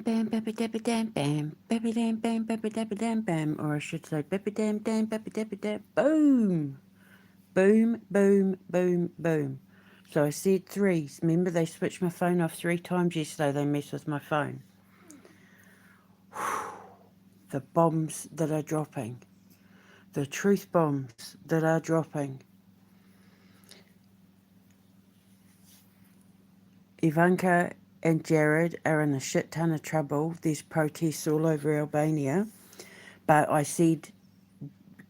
bam, babby dabby dam bam, babby dam bam, babby dabby dam bam, or I should say babby dam dam, babby dabby dam, boom, boom, boom, boom, boom. So I said threes. Remember they switched my phone off 3 times yesterday. They messed with my phone. The bombs that are dropping, the truth bombs that are dropping. Ivanka and Jared are in a shit ton of trouble. There's protests all over Albania. But I said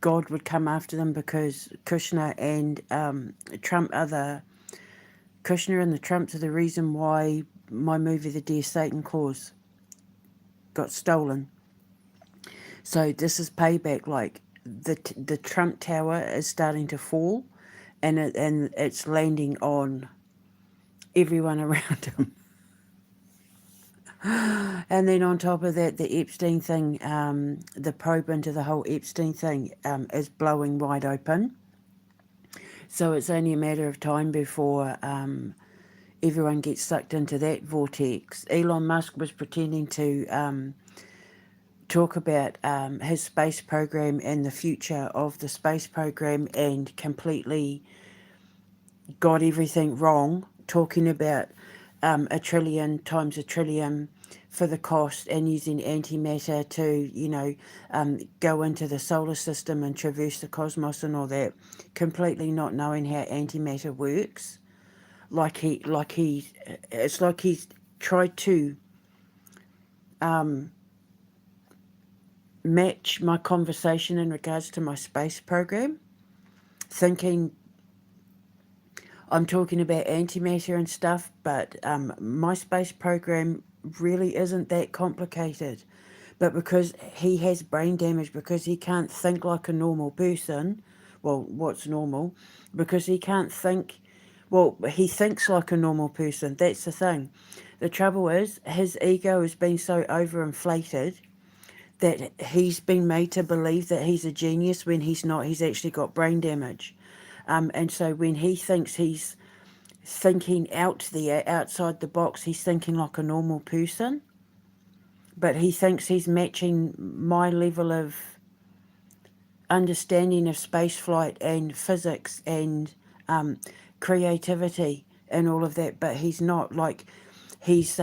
God would come after them because Kushner and Trump are the Kushner and the Trumps are the reason why my movie The Dear Satan Clause got stolen. So this is payback. Like the Trump Tower is starting to fall, and it's landing on everyone around him. And then on top of that, the Epstein thing, the probe into the whole Epstein thing is blowing wide open. So it's only a matter of time before everyone gets sucked into that vortex. Elon Musk was pretending to talk about his space program and the future of the space program and completely got everything wrong, talking about a trillion times a trillion for the cost and using antimatter to, go into the solar system and traverse the cosmos and all that, completely not knowing how antimatter works. It's like he's tried to match my conversation in regards to my space program, thinking I'm talking about antimatter and stuff, but my space program really isn't that complicated. But because he has brain damage, because he can't think like a normal person, well, what's normal? Because he can't think, well, he thinks like a normal person. That's the thing. The trouble is, his ego has been so overinflated that he's been made to believe that he's a genius when he's not. He's actually got brain damage. And so when he thinks he's thinking outside the box, he's thinking like a normal person. But he thinks he's matching my level of understanding of spaceflight and physics and creativity and all of that. But he's not. Like he's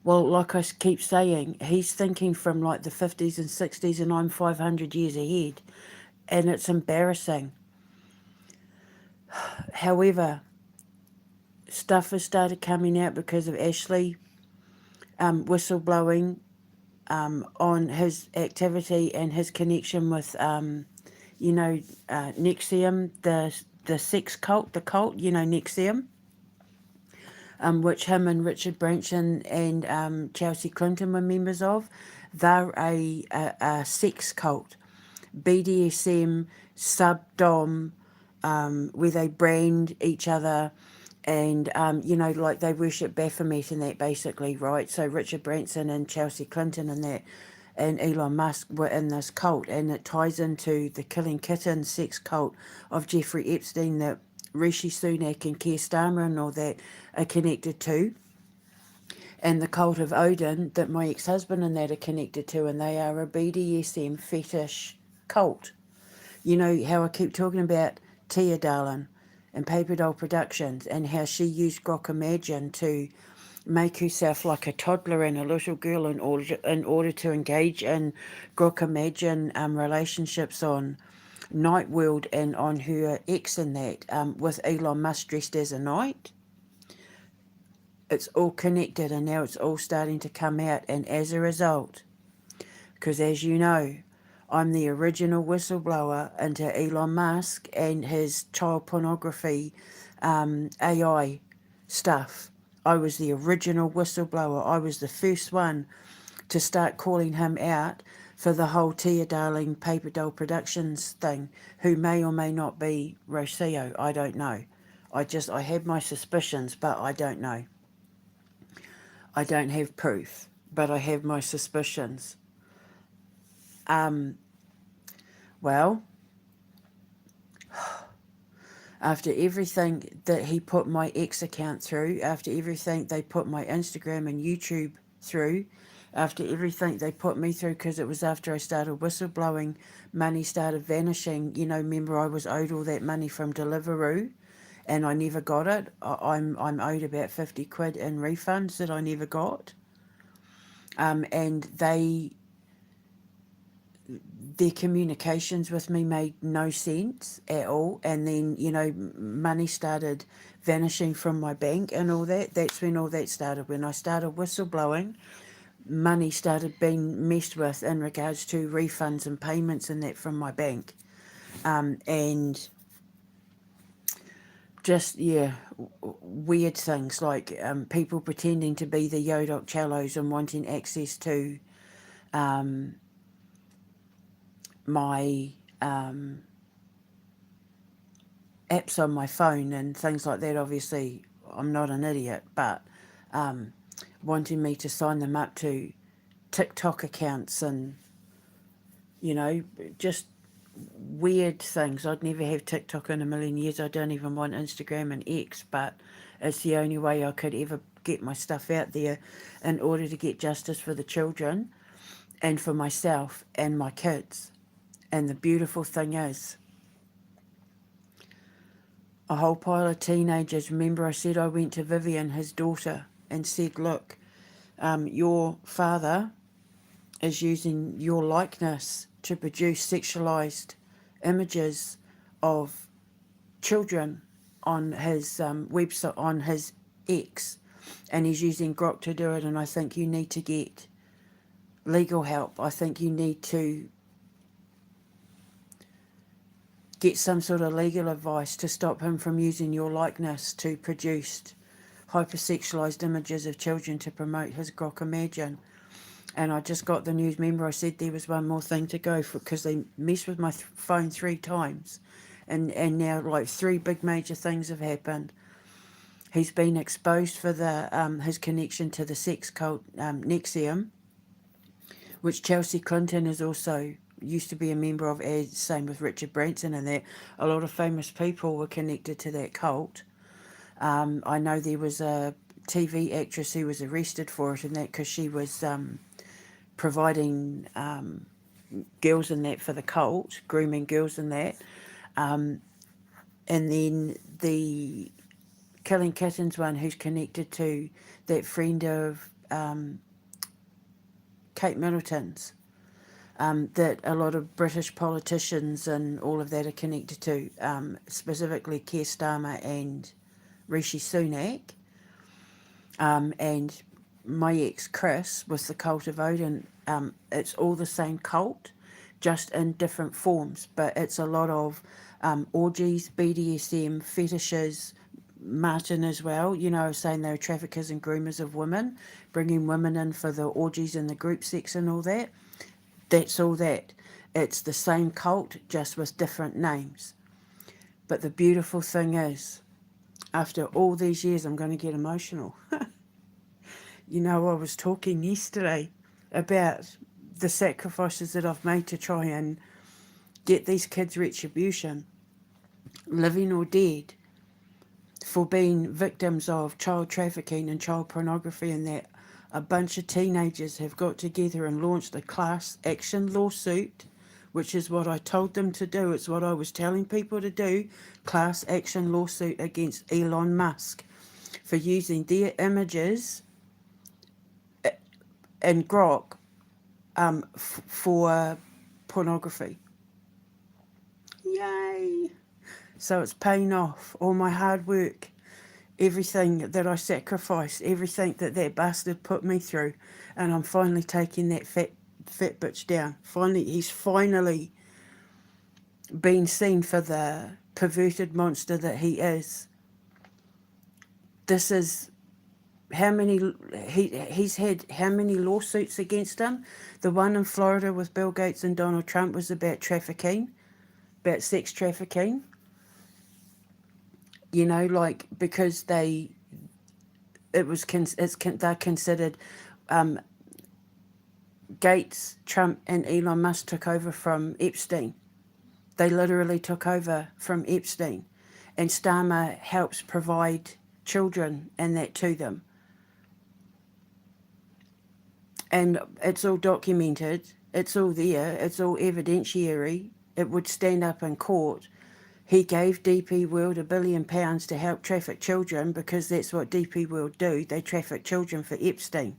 well, like I keep saying, he's thinking from like the 50s and 60s, and I'm 500 years ahead, and it's embarrassing. However, stuff has started coming out because of Ashley whistleblowing on his activity and his connection with, Nexium, the sex cult, Nexium, which him and Richard Branson and Chelsea Clinton were members of. They're a sex cult, BDSM, sub-dom, where they brand each other and, like they worship Baphomet and that basically, right? So Richard Branson and Chelsea Clinton and that and Elon Musk were in this cult, and it ties into the Killing Kitten sex cult of Jeffrey Epstein that Rishi Sunak and Keir Starmer and all that are connected to, and the cult of Odin that my ex-husband and that are connected to, and they are a BDSM fetish cult. You know how I keep talking about Tia Darlin and Paper Doll Productions and how she used Grok Imagine to make herself like a toddler and a little girl in order to engage in Grok Imagine relationships on Night World and on her ex and that with Elon Musk dressed as a knight. It's all connected, and now it's all starting to come out, and as a result, because as you know, I'm the original whistleblower into Elon Musk and his child pornography AI stuff. I was the original whistleblower. I was the first one to start calling him out for the whole Tia Darling Paper Doll Productions thing, who may or may not be Rocio. I don't know. I have my suspicions, but I don't know. I don't have proof, but I have my suspicions. Well, After everything that he put my ex account through, after everything they put my Instagram and YouTube through, after everything they put me through, because it was after I started whistleblowing, money started vanishing. You know, remember I was owed all that money from Deliveroo, and I never got it. I'm owed about 50 quid in refunds that I never got. And their communications with me made no sense at all. And then, you know, money started vanishing from my bank and all that. That's when all that started. When I started whistleblowing, money started being messed with in regards to refunds and payments and that from my bank. And just, yeah, weird things like people pretending to be the Yodok Cellos and wanting access to my apps on my phone and things like that. Obviously, I'm not an idiot, but wanting me to sign them up to TikTok accounts and, you know, just weird things. I'd never have TikTok in a million years. I don't even want Instagram and X, but it's the only way I could ever get my stuff out there in order to get justice for the children and for myself and my kids. And the beautiful thing is, a whole pile of teenagers. Remember, I said I went to Vivian, his daughter, and said, look, your father is using your likeness to produce sexualized images of children on his website, on his X, and he's using Grok to do it. And I think you need to get legal help. I think you need to get some sort of legal advice to stop him from using your likeness to produce hypersexualized images of children to promote his Grok Imagine. And I just got the news. Remember, I said there was one more thing to go for because they messed with my phone 3 times, and now like 3 big major things have happened. He's been exposed for the his connection to the sex cult Nexium, which Chelsea Clinton is also used to be a member of, as same with Richard Branson, and that a lot of famous people were connected to that cult. I know there was a TV actress who was arrested for it and that because she was providing girls in that for the cult, grooming girls in that. And then the Killing Kittens one, who's connected to that friend of Kate Middleton's, that a lot of British politicians and all of that are connected to, specifically Keir Starmer and Rishi Sunak. And my ex Chris with the cult of Odin, it's all the same cult, just in different forms, but it's a lot of orgies, BDSM, fetishes. Martin as well, you know, saying they were traffickers and groomers of women, bringing women in for the orgies and the group sex and all that. That's all that. It's the same cult, just with different names. But the beautiful thing is, after all these years, I'm going to get emotional. You know, I was talking yesterday about the sacrifices that I've made to try and get these kids retribution, living or dead, for being victims of child trafficking and child pornography, and that a bunch of teenagers have got together and launched a class action lawsuit, which is what I told them to do. It's what I was telling people to do. Class action lawsuit against Elon Musk for using their images in Grok for pornography. Yay! So it's paying off. All my hard work, everything that I sacrificed, everything that that bastard put me through, and I'm finally taking that fat bitch down. Finally, he's finally been seen for the perverted monster that he is. This is how many he's had how many lawsuits against him. The one in Florida with Bill Gates and Donald Trump was about trafficking, about sex trafficking. You know, like because they're considered Gates, Trump, and Elon Musk took over from Epstein. They literally took over from Epstein. and Starmer helps provide children and that to them. And it's all documented, it's all there, it's all evidentiary. It would stand up in court. He gave DP World £1 billion to help traffic children because that's what DP World do. They traffic children for Epstein.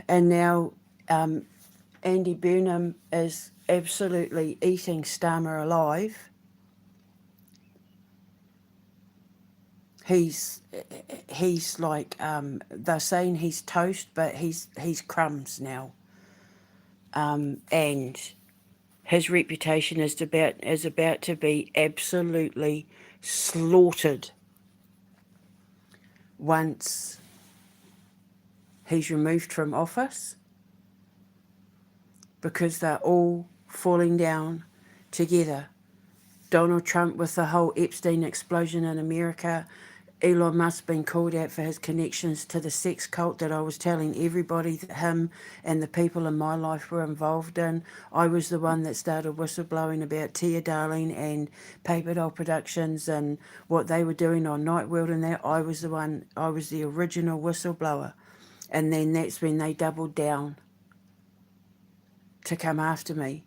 And now Andy Burnham is absolutely eating Starmer alive. He's like they're saying he's toast, but he's crumbs now. And his reputation is about to be absolutely slaughtered once he's removed from office, because they're all falling down together. Donald Trump with the whole Epstein explosion in America. Elon Musk being called out for his connections to the sex cult that I was telling everybody that him and the people in my life were involved in. I was the one that started whistleblowing about Tia Darling and Paper Doll Productions and what they were doing on Night World and that. I was the original whistleblower. And then that's when they doubled down to come after me.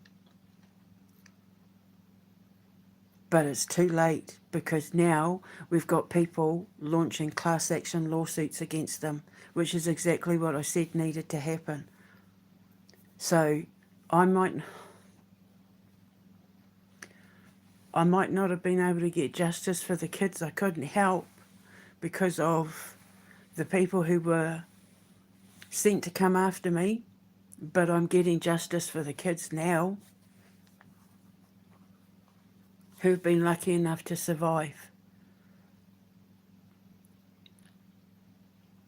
But it's too late, because now we've got people launching class action lawsuits against them, which is exactly what I said needed to happen. So I might not have been able to get justice for the kids. I couldn't help because of the people who were sent to come after me, but I'm getting justice for the kids now who've been lucky enough to survive.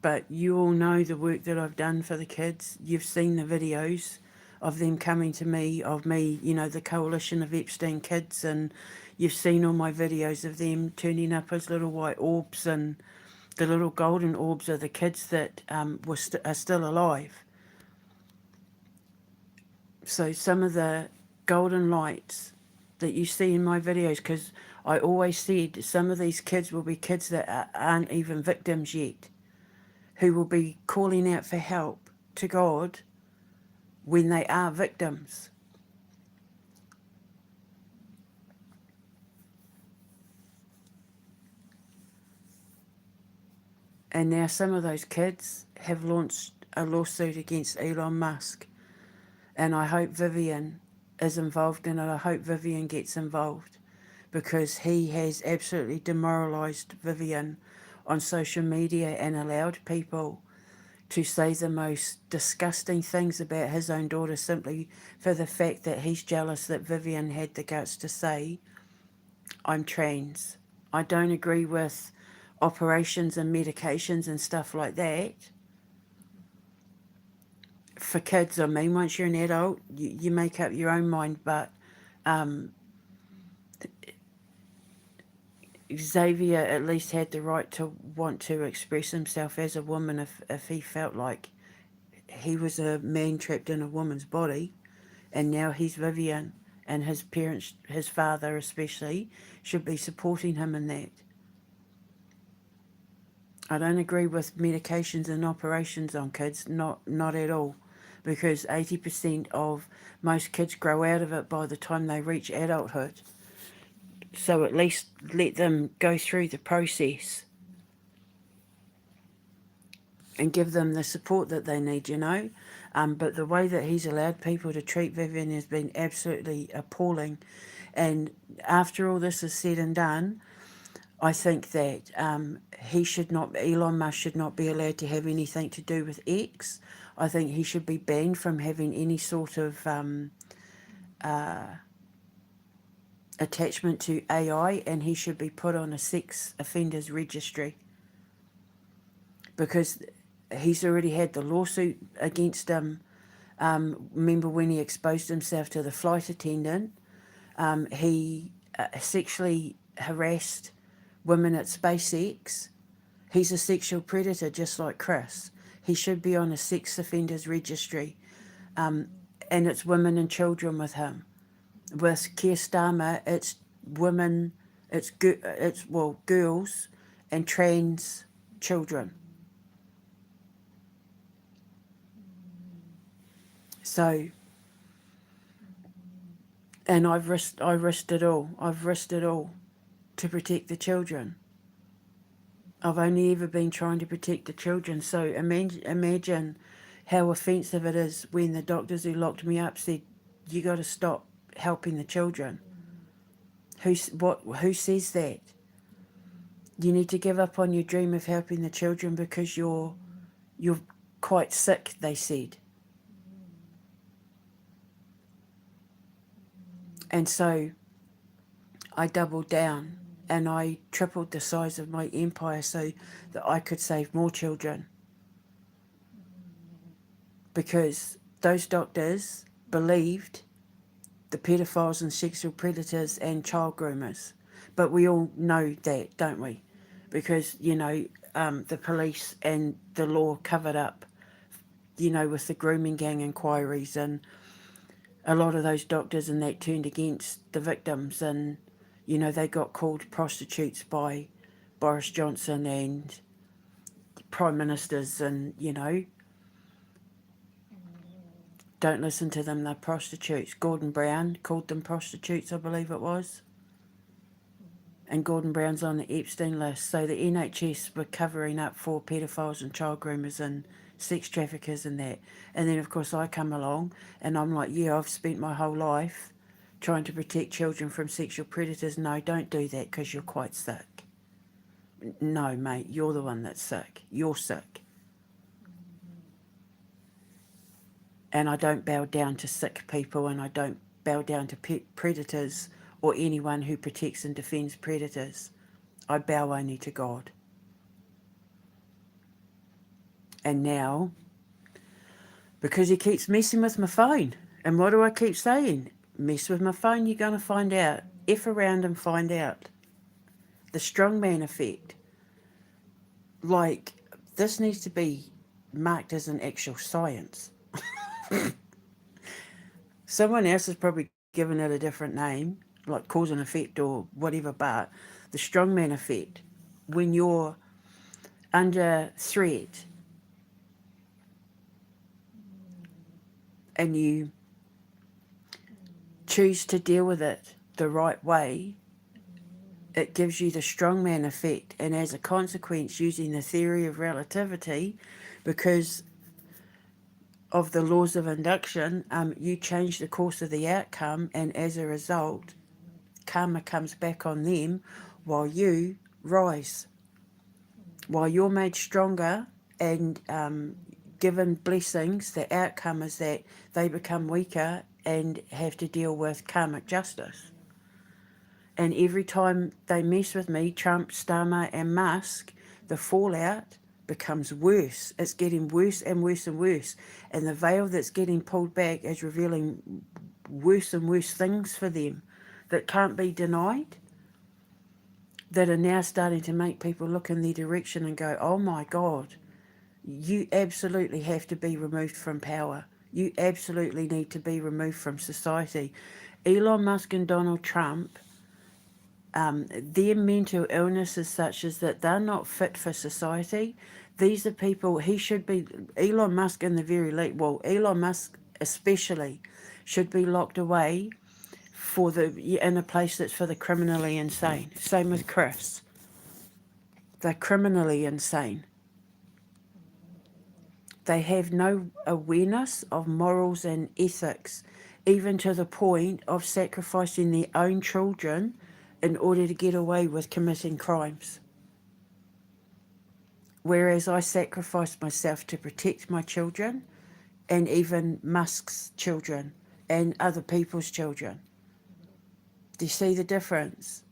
But you all know the work that I've done for the kids. You've seen the videos of them coming to me, of me, the coalition of Epstein kids, and you've seen all my videos of them turning up as little white orbs, and the little golden orbs are the kids that are still alive. So some of the golden lights that you see in my videos, because I always said some of these kids will be kids that aren't even victims yet, who will be calling out for help to God when they are victims. And now some of those kids have launched a lawsuit against Elon Musk. And I hope Vivian is involved in it. I hope Vivian gets involved, because he has absolutely demoralised Vivian on social media and allowed people to say the most disgusting things about his own daughter simply for the fact that he's jealous that Vivian had the guts to say, I'm trans. I don't agree with operations and medications and stuff like that. For kids, I mean, once you're an adult, you make up your own mind, but Xavier at least had the right to want to express himself as a woman if he felt like he was a man trapped in a woman's body. And now he's Vivian, and his parents, his father especially, should be supporting him in that. I don't agree with medications and operations on kids, not at all, because 80% of most kids grow out of it by the time they reach adulthood. So at least let them go through the process and give them the support that they need, But the way that he's allowed people to treat Vivian has been absolutely appalling. And after all this is said and done, I think that Elon Musk should not be allowed to have anything to do with X. I think he should be banned from having any sort of attachment to AI, and he should be put on a sex offenders registry, because he's already had the lawsuit against him. Remember when he exposed himself to the flight attendant? He sexually harassed women at SpaceX. He's a sexual predator just like Chris. He should be on a sex offenders registry. And it's women and children with him. With Keir Starmer, it's women It's girls and trans children. So, and I risked it all. I've risked it all to protect the children. I've only ever been trying to protect the children. So imagine how offensive it is when the doctors who locked me up said, "You got to stop helping the children." Who says that? You need to give up on your dream of helping the children because you're quite sick, they said. And so I doubled down and I tripled the size of my empire so that I could save more children. Because those doctors believed the pedophiles and sexual predators and child groomers. But we all know that, don't we? Because, the police and the law covered up, with the grooming gang inquiries, and a lot of those doctors and that turned against the victims, and, they got called prostitutes by Boris Johnson and prime ministers, and, don't listen to them, they're prostitutes. Gordon Brown called them prostitutes, I believe it was. And Gordon Brown's on the Epstein list. So the NHS were covering up for pedophiles and child groomers and sex traffickers and that. And then, of course, I come along and I'm like, yeah, I've spent my whole life trying to protect children from sexual predators. No, don't do that because you're quite sick. No, mate, you're the one that's sick. You're sick. And I don't bow down to sick people, and I don't bow down to predators or anyone who protects and defends predators. I bow only to God. And now, because he keeps messing with my phone, and what do I keep saying? Mess with my phone, you're going to find out. F around and find out. The strongman effect. Like, this needs to be marked as an actual science. Someone else has probably given it a different name, like cause and effect or whatever, but the strongman effect, when you're under threat and you choose to deal with it the right way, it gives you the strongman effect. And as a consequence, using the theory of relativity, because of the laws of induction, you change the course of the outcome, and as a result, karma comes back on them while you rise. While you're made stronger and given blessings, the outcome is that they become weaker and have to deal with karmic justice. And every time they mess with me, Trump, Starmer and Musk, the fallout becomes worse. It's getting worse and worse and worse. And the veil that's getting pulled back is revealing worse and worse things for them that can't be denied, that are now starting to make people look in their direction and go, oh my God, you absolutely have to be removed from power. You absolutely need to be removed from society. Elon Musk and Donald Trump, their mental illness is such as that they're not fit for society. These are people, Elon Musk in the very least, Elon Musk especially, should be locked away in a place that's for the criminally insane. Same with Chris. They're criminally insane. They have no awareness of morals and ethics, even to the point of sacrificing their own children in order to get away with committing crimes. Whereas I sacrificed myself to protect my children and even Musk's children and other people's children. Do you see the difference?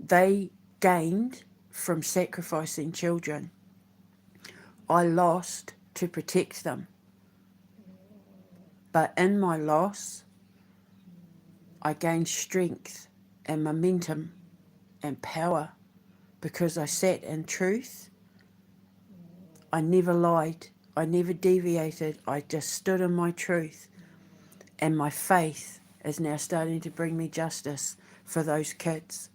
They gained from sacrificing children. I lost to protect them. But in my loss, I gained strength and momentum and power because I sat in truth. I never lied. I never deviated. I just stood in my truth. And my faith is now starting to bring me justice for those kids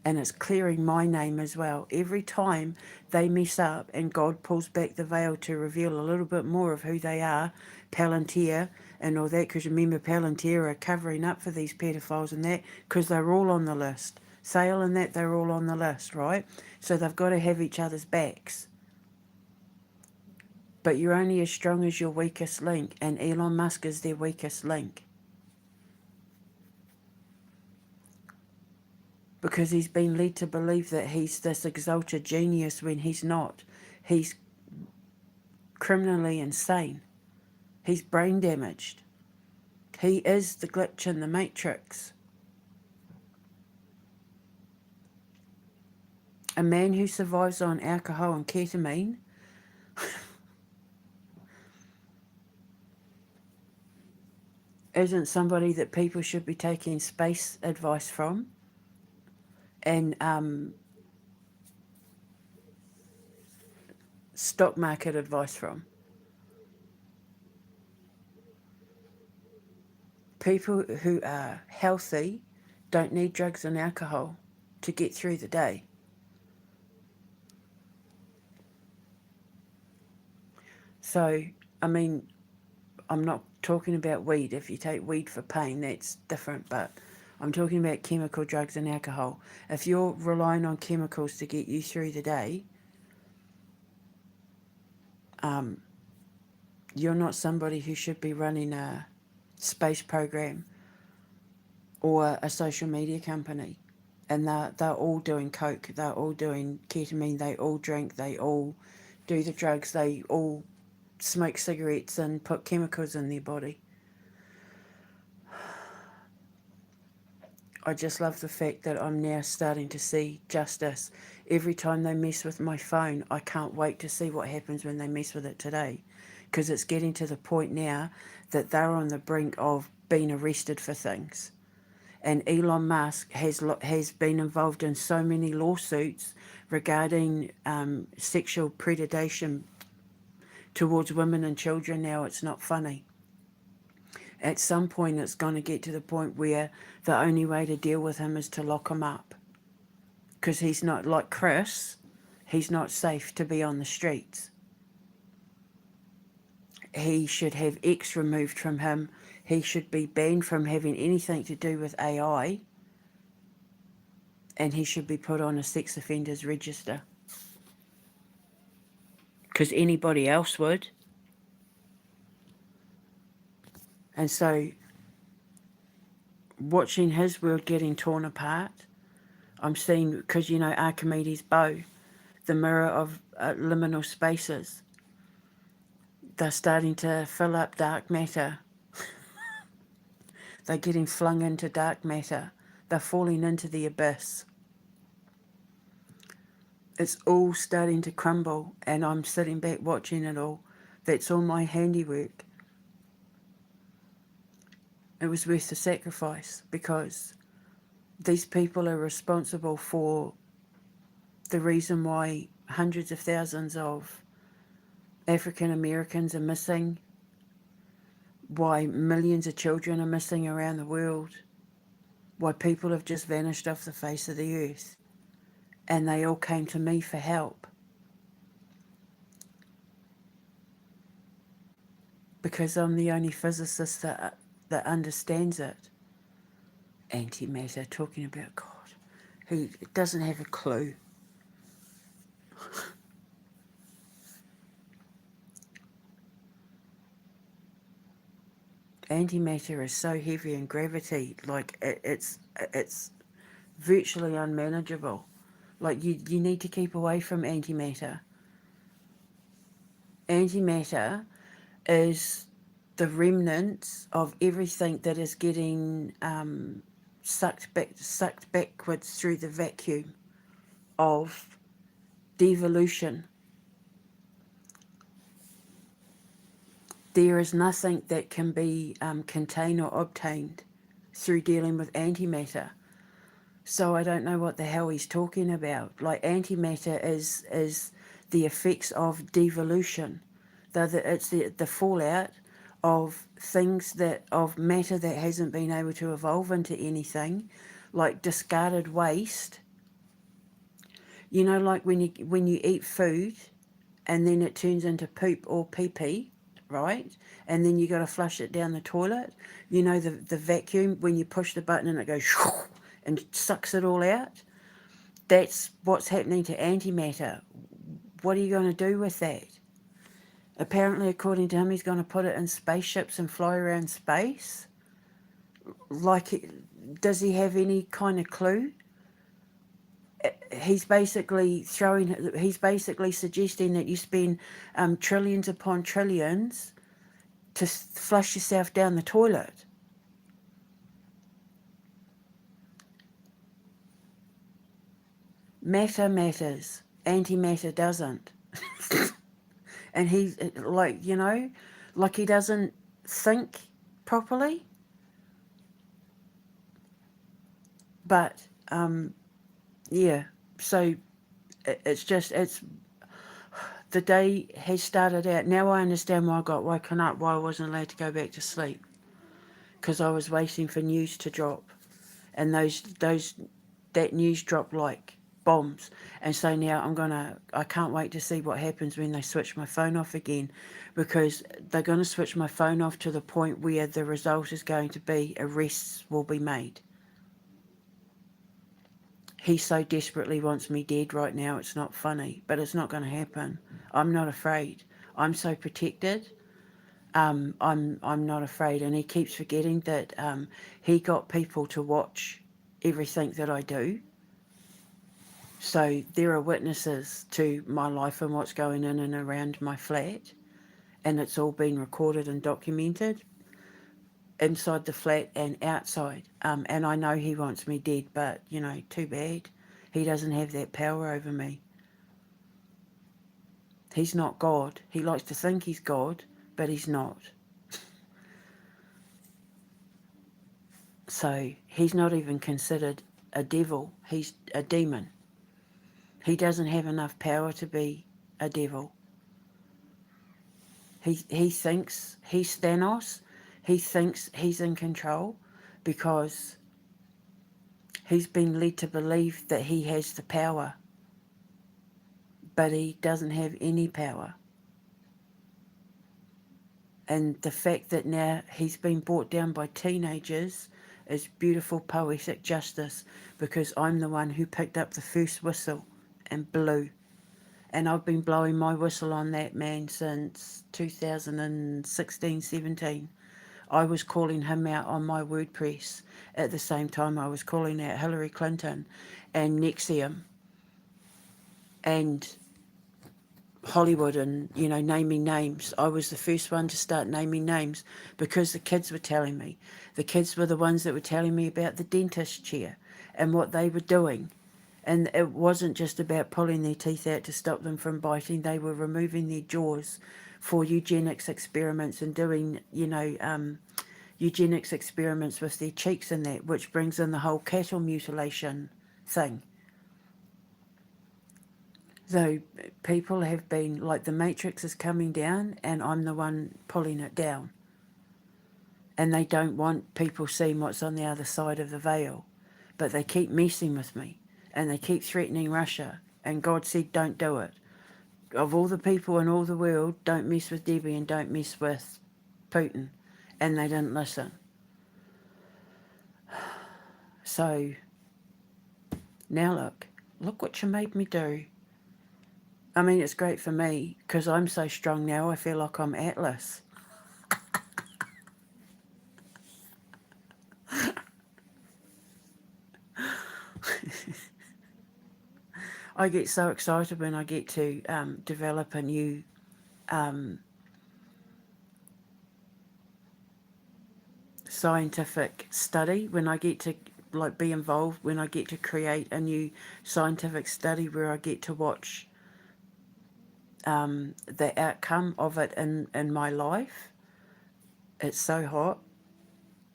and it's clearing my name as well. Every time they mess up and God pulls back the veil to reveal a little bit more of who they are, Palantir and all that, because remember Palantir are covering up for these pedophiles and that, because they're all on the list. Sale and that, they're all on the list, right? So they've got to have each other's backs. But you're only as strong as your weakest link, and Elon Musk is their weakest link. Because he's been led to believe that he's this exalted genius when he's not. He's criminally insane. He's brain damaged. He is the glitch in the matrix. A man who survives on alcohol and ketamine isn't somebody that people should be taking space advice from and stock market advice from. People who are healthy don't need drugs and alcohol to get through the day. So, I mean, I'm not talking about weed. If you take weed for pain, that's different, but I'm talking about chemical drugs and alcohol. If you're relying on chemicals to get you through the day, you're not somebody who should be running a space program or a social media company. And they're all doing coke, they're all doing ketamine, they all drink, they all do the drugs, they all smoke cigarettes and put chemicals in their body. I just love the fact that I'm now starting to see justice. Every time they mess with my phone, I can't wait to see what happens when they mess with it today. Because it's getting to the point now that they're on the brink of being arrested for things. And Elon Musk has been involved in so many lawsuits regarding sexual predation towards women and children now, it's not funny. At some point it's going to get to the point where the only way to deal with him is to lock him up. Because he's not like Chris, he's not safe to be on the streets. He should have X removed from him. He should be banned from having anything to do with AI. And he should be put on a sex offenders register. Because anybody else would. And so, watching his world getting torn apart, I'm seeing, because you know Archimedes' bow, the mirror of liminal spaces, they're starting to fill up dark matter. They're getting flung into dark matter. They're falling into the abyss. It's all starting to crumble, and I'm sitting back watching it all. That's all my handiwork. It was worth the sacrifice, because these people are responsible for the reason why hundreds of thousands of African Americans are missing, why millions of children are missing around the world, why people have just vanished off the face of the earth. And they all came to me for help. Because I'm the only physicist that understands it. Antimatter, talking about God, who doesn't have a clue. Antimatter is so heavy in gravity, like it's virtually unmanageable. Like you need to keep away from antimatter. Antimatter is the remnants of everything that is getting sucked backwards through the vacuum of devolution. There is nothing that can be contained or obtained through dealing with antimatter. So I don't know what the hell he's talking about. Like antimatter is the effects of devolution. It's the fallout of things of matter that hasn't been able to evolve into anything, like discarded waste You know, like when you eat food and then it turns into poop or pee pee, right? And then you got to flush it down the toilet. You know, the vacuum, when you push the button and it goes and sucks it all out. That's what's happening to antimatter. What are you going to do with that? Apparently, according to him, he's going to put it in spaceships and fly around space. Like, does he have any kind of clue? He's basically suggesting that you spend trillions upon trillions to flush yourself down the toilet. Matter matters, antimatter doesn't. And he's like, like he doesn't think properly. But yeah, so it's the day has started out. Now I understand why I got woken up, why I wasn't allowed to go back to sleep, because I was waiting for news to drop, and that news dropped like bombs. And so now I can't wait to see what happens when they switch my phone off again, because they're going to switch my phone off to the point where the result is going to be arrests will be made. He so desperately wants me dead right now, it's not funny, but it's not going to happen. I'm not afraid. I'm so protected. I'm not afraid, and he keeps forgetting that he got people to watch everything that I do. So there are witnesses to my life and what's going in and around my flat, and it's all been recorded and documented inside the flat and outside. And I know he wants me dead, but, too bad. He doesn't have that power over me. He's not God. He likes to think he's God, but he's not. So he's not even considered a devil. He's a demon. He doesn't have enough power to be a devil. He thinks he's Thanos. He thinks he's in control because he's been led to believe that he has the power, but he doesn't have any power. And the fact that now he's been brought down by teenagers is beautiful poetic justice, because I'm the one who picked up the first whistle and blew. And I've been blowing my whistle on that man since 2016-17. I was calling him out on my WordPress at the same time I was calling out Hillary Clinton and Nexium and Hollywood and, naming names. I was the first one to start naming names because the kids were telling me. The kids were the ones that were telling me about the dentist chair and what they were doing. And it wasn't just about pulling their teeth out to stop them from biting. They were removing their jaws for eugenics experiments and doing, eugenics experiments with their cheeks and that, which brings in the whole cattle mutilation thing. So people have been, like, the matrix is coming down and I'm the one pulling it down. And they don't want people seeing what's on the other side of the veil. But they keep messing with me and they keep threatening Russia. And God said, don't do it. Of all the people in all the world, don't mess with Debbie and don't mess with Putin. And they didn't listen. So now look what you made me do. I mean, it's great for me because I'm so strong now. I feel like I'm Atlas. I get so excited when I get to develop a new scientific study, when I get to be involved, when I get to create a new scientific study where I get to watch the outcome of it in my life. It's so hot.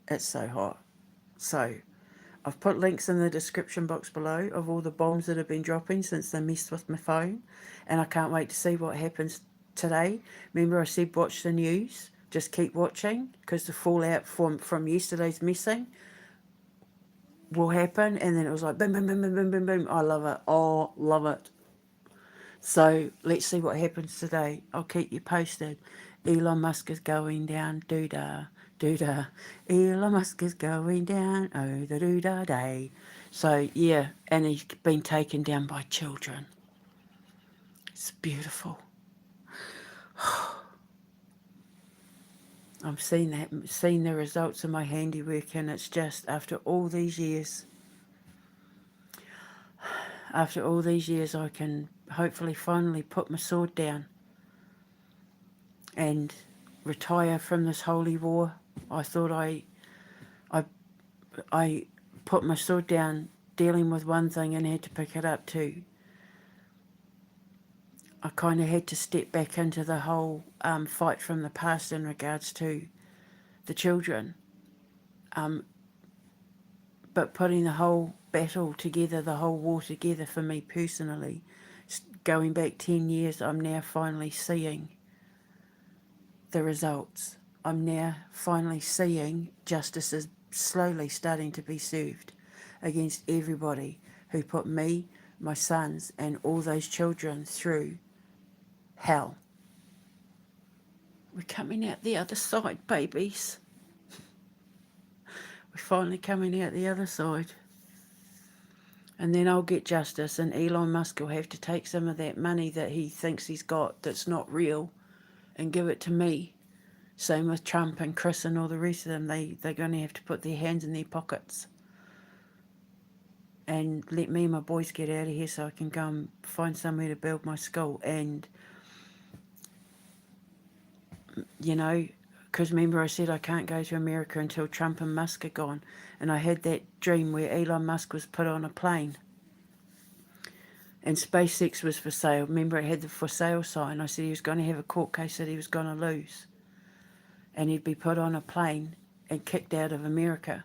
It's so hot. So I've put links in the description box below of all the bombs that have been dropping since they messed with my phone. And I can't wait to see what happens today. Remember I said watch the news. Just keep watching because the fallout from yesterday's messing will happen, and then it was like boom, boom, boom, boom, boom, boom, boom. I love it. Oh, love it. So let's see what happens today. I'll keep you posted. Elon Musk is going down, doo-da, doo-da. Elon Musk is going down, oh, the doo-da day. So, yeah, and he's been taken down by children. It's beautiful. I'm seeing the results of my handiwork, and it's just after all these years, I can hopefully finally put my sword down and retire from this holy war. I thought I put my sword down dealing with one thing and had to pick it up too. I kind of had to step back into the whole fight from the past in regards to the children. But putting the whole battle together, the whole war together for me personally, going back 10 years, I'm now finally seeing the results. I'm now finally seeing justice is slowly starting to be served against everybody who put me, my sons, and all those children through hell. We're coming out the other side, babies. We're finally coming out the other side. And then I'll get justice, and Elon Musk will have to take some of that money that he thinks he's got that's not real and give it to me. Same with Trump and Chris and all the rest of them. They're going to have to put their hands in their pockets and let me and my boys get out of here so I can go and find somewhere to build my school. And, you know, because remember I said I can't go to America until Trump and Musk are gone. And I had that dream where Elon Musk was put on a plane and SpaceX was for sale. Remember it had the for sale sign. I said he was going to have a court case that he was going to lose. And he'd be put on a plane and kicked out of America.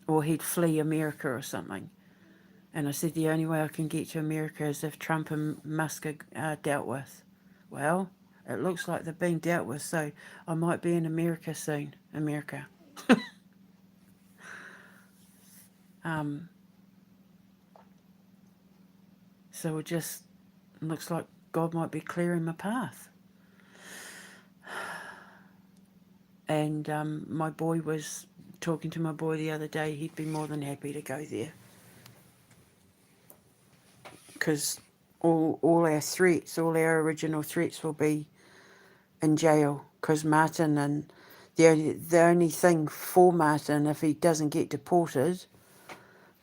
Or he'd flee America or something. And I said the only way I can get to America is if Trump and Musk are dealt with. Well, it looks like they're being dealt with, so I might be in America soon. America. So it just looks like God might be clearing my path. And my boy was talking to my boy the other day. He'd be more than happy to go there. Because all our threats, all our original threats will be in jail. Because Martin, and the only thing for Martin, if he doesn't get deported,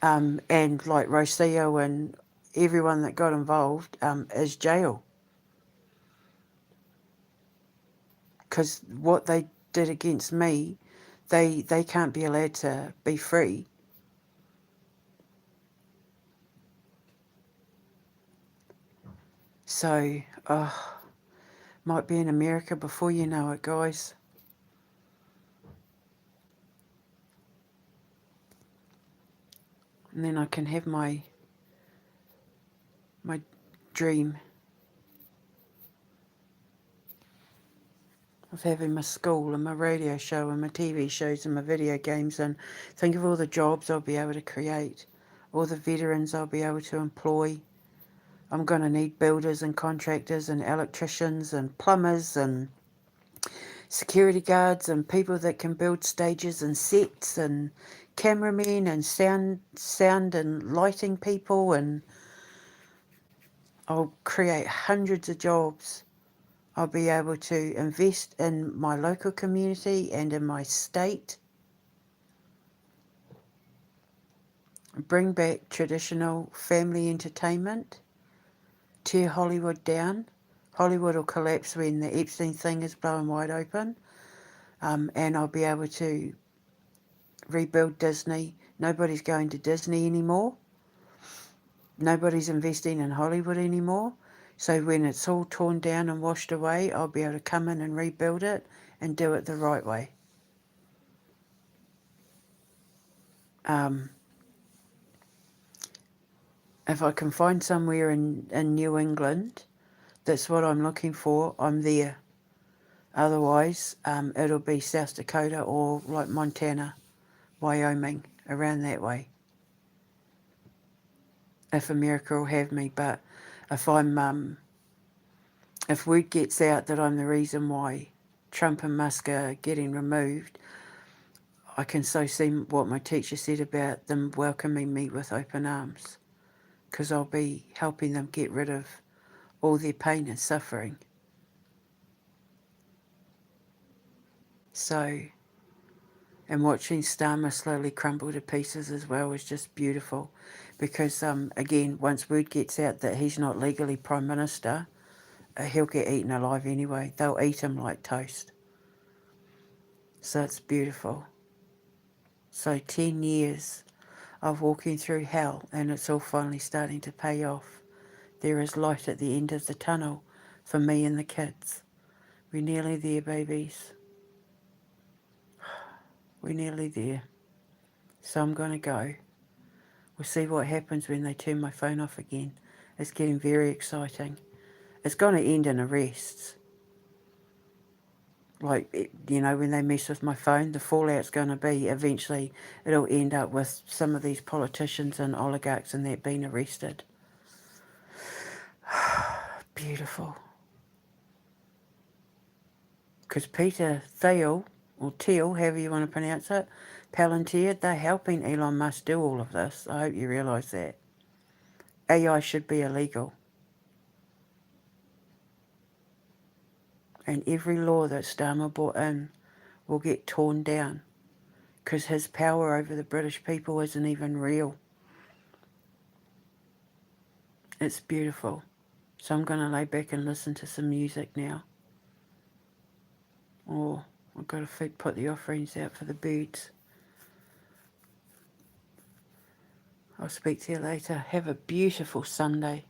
and like Rocio and everyone that got involved, is jail. Because what they did against me, they can't be allowed to be free. So, might be in America before you know it, guys. And then I can have my dream of having my school and my radio show and my TV shows and my video games, and think of all the jobs I'll be able to create, all the veterans I'll be able to employ. I'm going to need builders and contractors and electricians and plumbers and security guards and people that can build stages and sets and cameramen and sound and lighting people, and I'll create hundreds of jobs. I'll be able to invest in my local community and in my state, bring back traditional family entertainment, tear Hollywood down. Hollywood will collapse when the Epstein thing is blown wide open, and I'll be able to rebuild Disney. Nobody's going to Disney anymore. Nobody's investing in Hollywood anymore. So when it's all torn down and washed away, I'll be able to come in and rebuild it and do it the right way. If I can find somewhere in New England, that's what I'm looking for, I'm there. Otherwise, it'll be South Dakota or like Montana, Wyoming, around that way. if America will have me. But if I'm if word gets out that I'm the reason why Trump and Musk are getting removed, I can so see what my teacher said about them welcoming me with open arms, because I'll be helping them get rid of all their pain and suffering. So, and watching Starmer slowly crumble to pieces as well is just beautiful, because again, once word gets out that he's not legally Prime Minister, he'll get eaten alive anyway. They'll eat him like toast. So it's beautiful. So 10 years of walking through hell, and it's all finally starting to pay off. There is light at the end of the tunnel for me and the kids. We're nearly there, babies. We're nearly there. So I'm going to go. We'll see what happens when they turn my phone off again. It's getting very exciting. It's going to end in arrests. Like, when they mess with my phone, the fallout's going to be eventually it'll end up with some of these politicians and oligarchs and that being arrested. Beautiful. Because Peter Thiel, or Thiel, however you want to pronounce it, Palantir, they're helping Elon Musk do all of this. I hope you realise that. AI should be illegal. And every law that Starmer brought in will get torn down, because his power over the British people isn't even real. It's beautiful. So I'm going to lay back and listen to some music now. Or I've got to put the offerings out for the birds. I'll speak to you later. Have a beautiful Sunday.